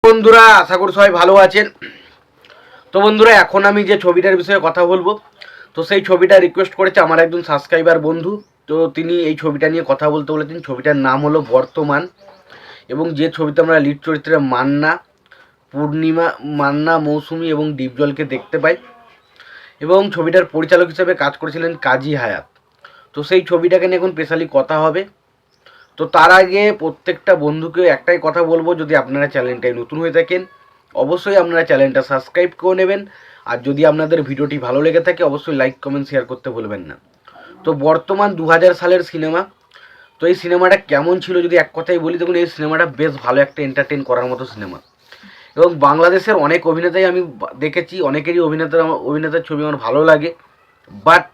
বন্ধুরা, আশা করি সবাই ভালো আছেন। তো বন্ধুরা, এখন আমি যে ছবিটার বিষয়ে কথা বলবো, তো সেই ছবিটা রিকোয়েস্ট করেছে আমার একজন সাবস্ক্রাইবার বন্ধু। তো তিনি এই ছবিটা নিয়ে কথা বলতে বলেছেন। ছবিটার নাম হলো বর্তমান, এবং যে ছবিতে আমরা লিড চরিত্রে মান্না, পূর্ণিমা, মান্না, মৌসুমী এবং ডিপজলকে দেখতে পাই, এবং ছবিটার পরিচালক হিসেবে কাজ করেছিলেন কাজী হায়াত। তো সেই ছবিটাকে নিয়ে এখন স্পেশালি কথা হবে। তো তার আগে প্রত্যেকটা বন্ধুকে একটাই কথা বলবো, যদি আপনারা চ্যানেলটায় নতুন হয়ে থাকেন অবশ্যই আপনারা চ্যানেলটা সাবস্ক্রাইব করে নেবেন। আর যদি আপনাদের ভিডিওটি ভালো লেগে থাকে অবশ্যই লাইক কমেন্ট শেয়ার করতে ভুলবেন না। তো বর্তমান 2000 সালের সিনেমা। তো এই সিনেমাটা কেমন ছিল যদি এক কথাই বলি, দেখুন এই সিনেমাটা বেশ ভালো একটা এন্টারটেন করার মতো সিনেমা। এবং বাংলাদেশের অনেক অভিনেতাই আমি দেখেছি, অনেকেরই অভিনেতার ছবি আমার ভালো লাগে, বাট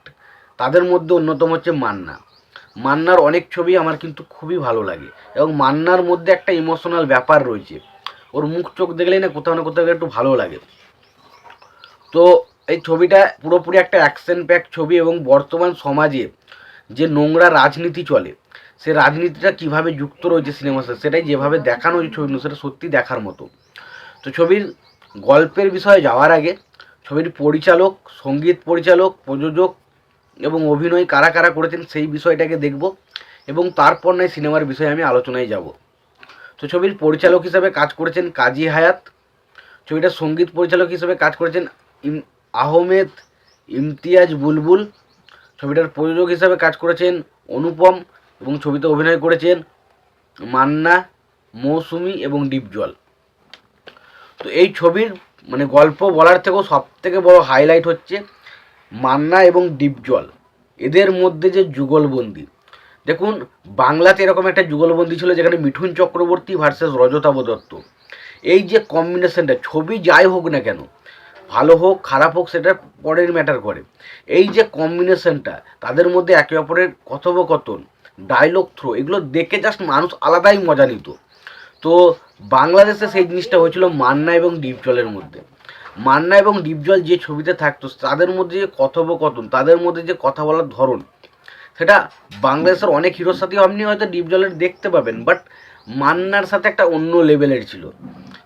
তাদের মধ্যে অন্যতম হচ্ছে মান্না। মান্নার অনেক ছবি আমার কিন্তু খুবই ভালো লাগে, এবং মান্নার মধ্যে একটা ইমোশনাল ব্যাপার রয়েছে। ওর মুখ চোখ দেখলেই না কোথাও না কোথাও একটু ভালো লাগে। তো এই ছবিটা পুরোপুরি একটা অ্যাকশন প্যাক ছবি, এবং বর্তমান সমাজে যে নোংরা রাজনীতি চলে সে রাজনীতিটা কিভাবে যুক্ত রয়েছে সিনেমার সাথে, সেটাই যেভাবে দেখানো হয়েছে ছবি, সেটা সত্যি দেখার মতো। তো ছবির গল্পের বিষয়ে যাওয়ার আগে ছবির পরিচালক, সঙ্গীত পরিচালক, প্রযোজক এবং অভিনয় কারা কারা করেছেন সেই বিষয়টাকে দেখব, এবং তারপর নয় সিনেমার বিষয়ে আমি আলোচনায় যাব। তো ছবির পরিচালক হিসাবে কাজ করেছেন কাজী হায়াত। ছবিটার সঙ্গীত পরিচালক হিসেবে কাজ করেছেন আহমেদ ইমতিয়াজ বুলবুল। ছবিটার প্রযোজক হিসাবে কাজ করেছেন অনুপম, এবং ছবিতে অভিনয় করেছেন মান্না, মৌসুমী এবং ডিপজল। তো এই ছবির গল্প বলার থেকেও সব থেকে বড় হাইলাইট হচ্ছে মান্না এবং ডিপজল, এদের মধ্যে যে যুগলবন্দি। দেখুন, বাংলাতে এরকম একটা যুগলবন্দি ছিল যেখানে মিঠুন চক্রবর্তী ভার্সেস রজতাভ দত্ত। এই যে কম্বিনেশনটা, ছবি যাই হোক না কেন, ভালো হোক খারাপ হোক সেটা পরের ম্যাটার করে, এই যে কম্বিনেশনটা, তাদের মধ্যে একে অপরের কথোপকথন, ডায়লগ থ্রো, এগুলো দেখে জাস্ট মানুষ আলাদাই মজা নিত। তো বাংলাদেশে সেই জিনিসটা হয়েছিল মান্না এবং ডিপজলের মধ্যে। মান্না এবং ডিপজল যে ছবিতে থাকতো, তাদের মধ্যে যে কথোপকথন, তাদের মধ্যে যে কথা বলার ধরন, সেটা বাংলাদেশের অনেক হিরোর সাথেও আপনি হয়তো ডিপজলের দেখতে পাবেন, বাট মান্নার সাথে একটা অন্য লেভেলের ছিল।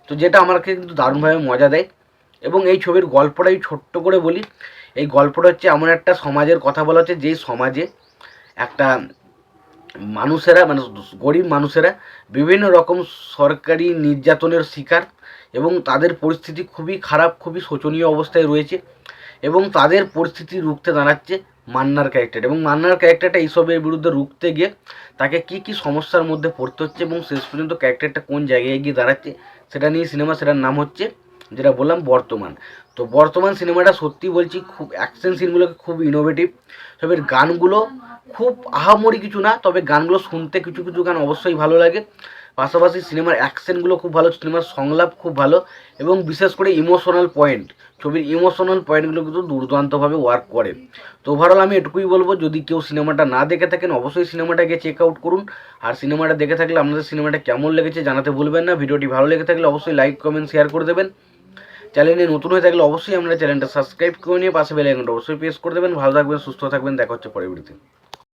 তো যেটা আমাকে কিন্তু দারুণভাবে মজা দেয়। এবং এই ছবির গল্পটাই ছোট্ট করে বলি। এই গল্পটা হচ্ছে এমন একটা সমাজের কথা বলা হচ্ছে, যেই সমাজে একটা মানুষেরা গরিব মানুষেরা বিভিন্ন রকম সরকারি নির্যাতনের শিকার, এবং তাদের পরিস্থিতি খুবই খারাপ, খুবই শোচনীয় অবস্থায় রয়েছে, এবং তাদের পরিস্থিতি রুখতে দাঁড়াচ্ছে মান্নার ক্যারেক্টার। এবং মান্নার ক্যারেক্টারটা এইসবের বিরুদ্ধে রুখতে গিয়ে তাকে কি কি সমস্যার মধ্যে পড়তে হচ্ছে, এবং শেষ পর্যন্ত ক্যারেক্টারটা কোন জায়গায় গিয়ে দাঁড়াচ্ছে সেটা নিয়ে সিনেমা। সেটার নাম হচ্ছে, যেটা বললাম, বর্তমান। তো বর্তমান সিনেমাটা সত্যি বলছি, খুব অ্যাকশন সিনগুলোকে খুব ইনোভেটিভ। ছবির গানগুলো খুব আহামরি কিছু না, তবে গানগুলো শুনতে কিছু কিছু গান অবশ্যই ভালো লাগে। পাশাপাশি সিনেমার অ্যাকশনগুলো খুব ভালো, সিনেমার সংলাপ খুব ভালো, এবং বিশেষ করে ইমোশনাল পয়েন্ট, ছবির ইমোশনাল পয়েন্টগুলো কিন্তু দুর্দান্তভাবে ওয়ার্ক করে। তো ওভারঅল আমি এটুকুই বলবো, যদি কেউ সিনেমাটা না দেখে থাকেন অবশ্যই সিনেমাটাকে চেক আউট করুন। আর সিনেমাটা দেখে থাকলে আপনাদের সিনেমাটা কেমন লেগেছে জানাতে ভুলবেন না। ভিডিওটি ভালো লেগে থাকলে অবশ্যই লাইক কমেন্ট শেয়ার করে দেবেন। চ্যানেলে নতুন হয়ে থাকলে অবশ্যই আপনারা চ্যানেলটা সাবস্ক্রাইব করে নিয়ে পাশে বেল আইকনটা অবশ্যই প্রেস করে দেবেন। ভালো থাকবেন, সুস্থ থাকবেন, দেখা হচ্ছে পরের ভিডিওতে।